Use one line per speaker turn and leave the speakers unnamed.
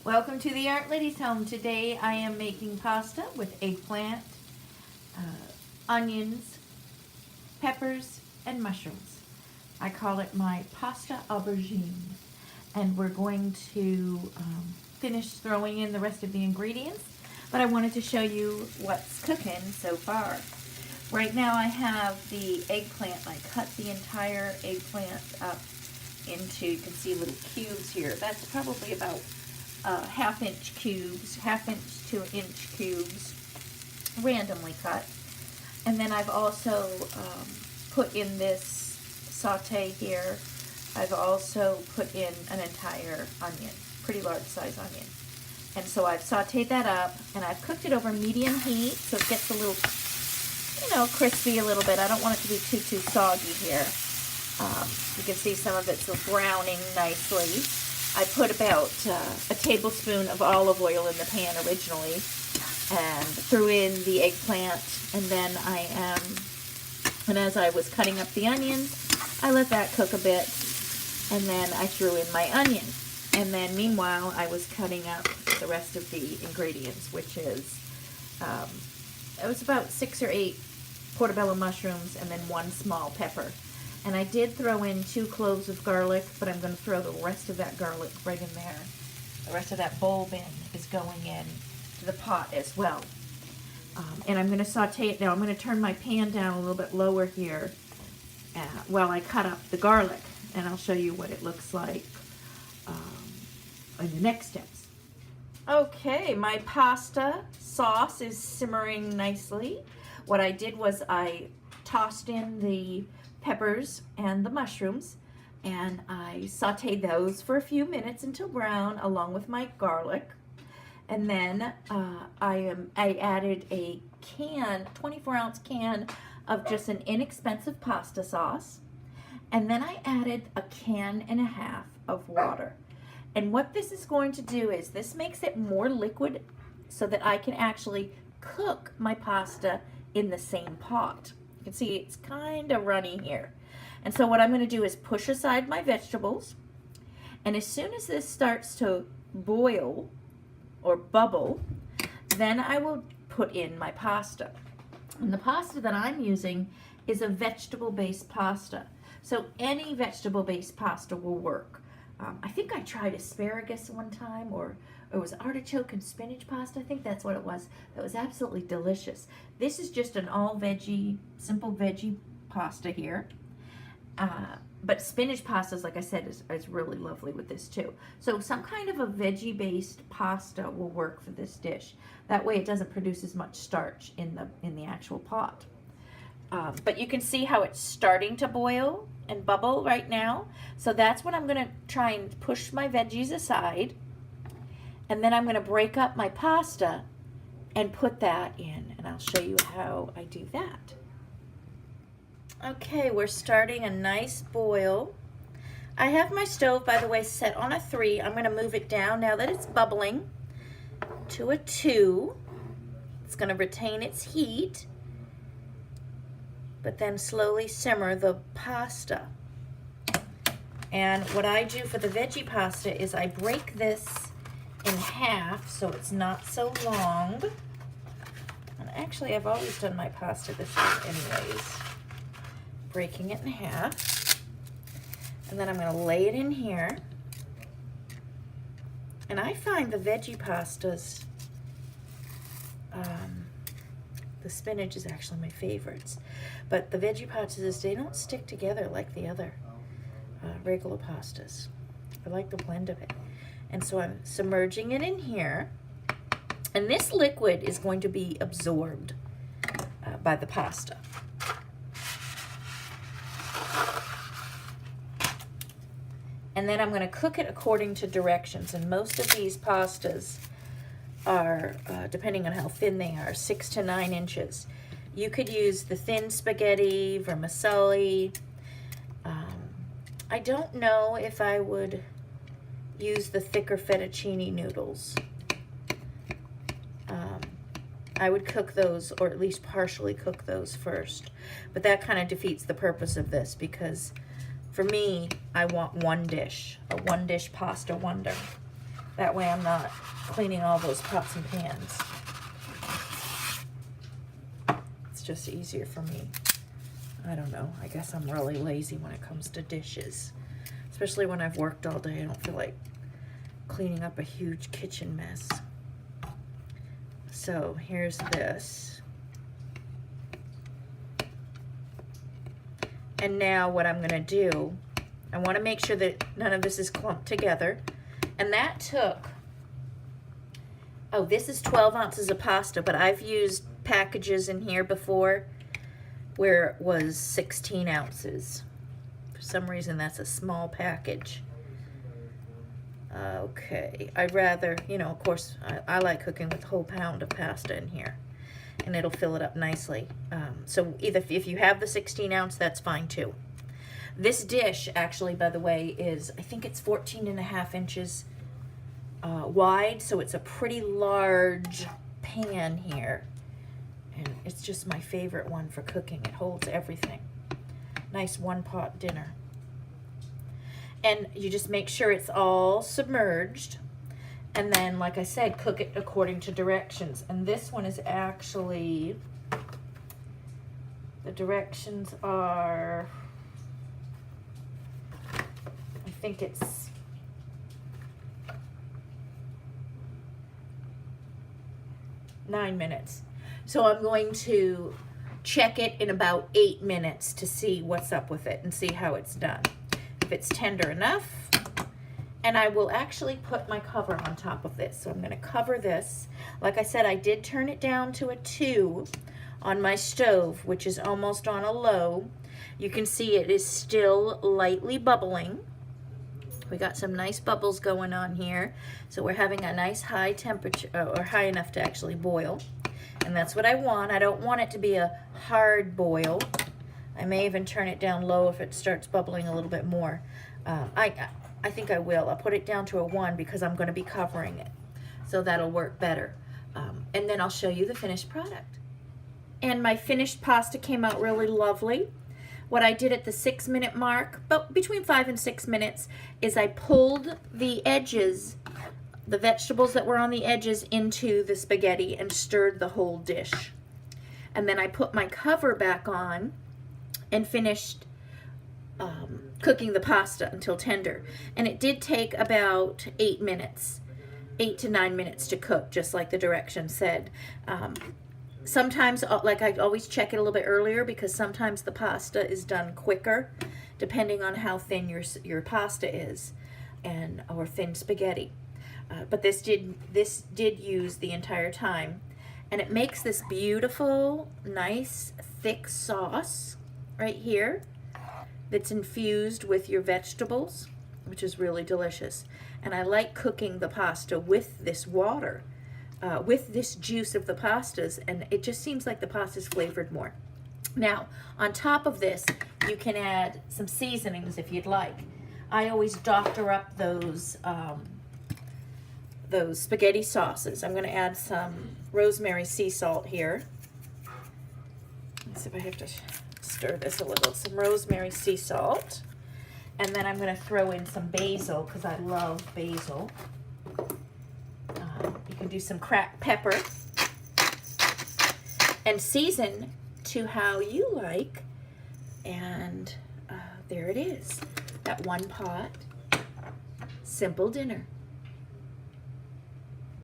Welcome to the Art Lady's home. Today I am making pasta with eggplant, onions, peppers, and mushrooms. I call it my pasta aubergine. And we're going to finish throwing in the rest of the ingredients, but I wanted to show you what's cooking so far. Right now I have the eggplant. I cut the entire eggplant up into, you can see little cubes here. That's probably about half-inch cubes, half-inch to inch cubes, randomly cut. And then I've also put in this saute here. I've also put in an entire onion, pretty large size onion. And so I've sauteed that up, and I've cooked it over medium heat, so it gets a little, crispy a little bit. I don't want it to be too soggy here. You can see some of it's browning nicely. I put about a tablespoon of olive oil in the pan originally and threw in the eggplant, and then and as I was cutting up the onions, I let that cook a bit, and then I threw in my onion. And then meanwhile, I was cutting up the rest of the ingredients, which is, it was about 6 or 8 portobello mushrooms and then 1 small pepper. And I did throw in 2 cloves of garlic, but I'm going to throw the rest of that garlic right in there. The rest of that bulb is going in to the pot as well. And I'm going to saute it now. I'm going to turn my pan down a little bit lower here while I cut up the garlic. And I'll show you what it looks like in the next steps. Okay, my pasta sauce is simmering nicely. What I did was I tossed in the peppers and the mushrooms, and I sauteed those for a few minutes until brown along with my garlic. And then I added a 24-ounce can of just an inexpensive pasta sauce, and then I added a 1.5 cans of water. And what this is going to do is this makes it more liquid so that I can actually cook my pasta in the same pot. You can see it's kind of runny here. And so what I'm going to do is push aside my vegetables, and as soon as this starts to boil or bubble, then I will put in my pasta. And the pasta that I'm using is a vegetable-based pasta. So any vegetable-based pasta will work. I think I tried asparagus one time, or it was artichoke and spinach pasta. I think that's what it was. That was absolutely delicious. This is just an all veggie, simple veggie pasta here. But spinach pastas, like I said, is really lovely with this too. So some kind of a veggie-based pasta will work for this dish. That way it doesn't produce as much starch in the actual pot. But you can see how it's starting to boil and bubble right now. So that's when I'm going to try and push my veggies aside. And then I'm going to break up my pasta and put that in. And I'll show you how I do that. Okay, we're starting a nice boil. I have my stove, by the way, set on a 3. I'm going to move it down now that it's bubbling to a 2. It's going to retain its heat, but then slowly simmer the pasta. And what I do for the veggie pasta is I break this in half so it's not so long. And actually, I've always done my pasta this way anyways. Breaking it in half. And then I'm going to lay it in here. And I find the veggie pastas, the spinach is actually my favorites. But the veggie pastas, they don't stick together like the other regular pastas. I like the blend of it. And so I'm submerging it in here. And this liquid is going to be absorbed by the pasta. And then I'm going to cook it according to directions. And most of these pastas are, depending on how thin they are, 6 to 9 inches. You could use the thin spaghetti, vermicelli. I don't know if I would use the thicker fettuccine noodles. I would cook those, or at least partially cook those first. But that kind of defeats the purpose of this, because for me, I want one dish, a one-dish pasta wonder. That way I'm not cleaning all those pots and pans. It's just easier for me. I don't know. I guess I'm really lazy when it comes to dishes. Especially when I've worked all day. I don't feel like cleaning up a huge kitchen mess. So here's this. And now what I'm gonna do, I wanna make sure that none of this is clumped together. And that took, oh, this is 12 ounces of pasta, but I've used packages in here before where it was 16 ounces. For some reason, that's a small package. Okay, I'd rather, you know, of course, I like cooking with a whole pound of pasta in here, and it'll fill it up nicely. So either if you have the 16 ounce, that's fine too. This dish, actually, by the way, is, I think it's 14.5 inches wide, so it's a pretty large pan here. And it's just my favorite one for cooking. It holds everything. Nice one-pot dinner. And you just make sure it's all submerged. And then, like I said, cook it according to directions. And this one is actually, the directions are, I think it's 9 minutes. So I'm going to check it in about 8 minutes to see what's up with it and see how it's done. If it's tender enough, and I will actually put my cover on top of this. So I'm gonna cover this. Like I said, I did turn it down to a 2 on my stove, which is almost on a low. You can see it is still lightly bubbling. We got some nice bubbles going on here. So we're having a nice high temperature, or high enough to actually boil. And that's what I want. I don't want it to be a hard boil. I may even turn it down low if it starts bubbling a little bit more. I think I will. I'll put it down to a 1 because I'm going to be covering it. So that'll work better. And then I'll show you the finished product. And my finished pasta came out really lovely. What I did at the 6-minute mark, but between 5 and 6 minutes, is I pulled the edges, the vegetables that were on the edges, into the spaghetti and stirred the whole dish. And then I put my cover back on and finished cooking the pasta until tender. And it did take about 8 minutes, 8 to 9 minutes to cook, just like the directions said. Sometimes, like, I always check it a little bit earlier because sometimes the pasta is done quicker, depending on how thin your pasta is, or thin spaghetti. But this did use the entire time, and it makes this beautiful, nice, thick sauce right here that's infused with your vegetables, which is really delicious. And I like cooking the pasta with this water, with this juice of the pastas, and it just seems like the pasta's flavored more. Now, on top of this, you can add some seasonings if you'd like. I always doctor up those spaghetti sauces. I'm going to add some rosemary sea salt here. Let's see if I have to stir this a little. Some rosemary sea salt. And then I'm going to throw in some basil because I love basil. You can do some cracked pepper. And season to how you like. And there it is. That one pot simple dinner.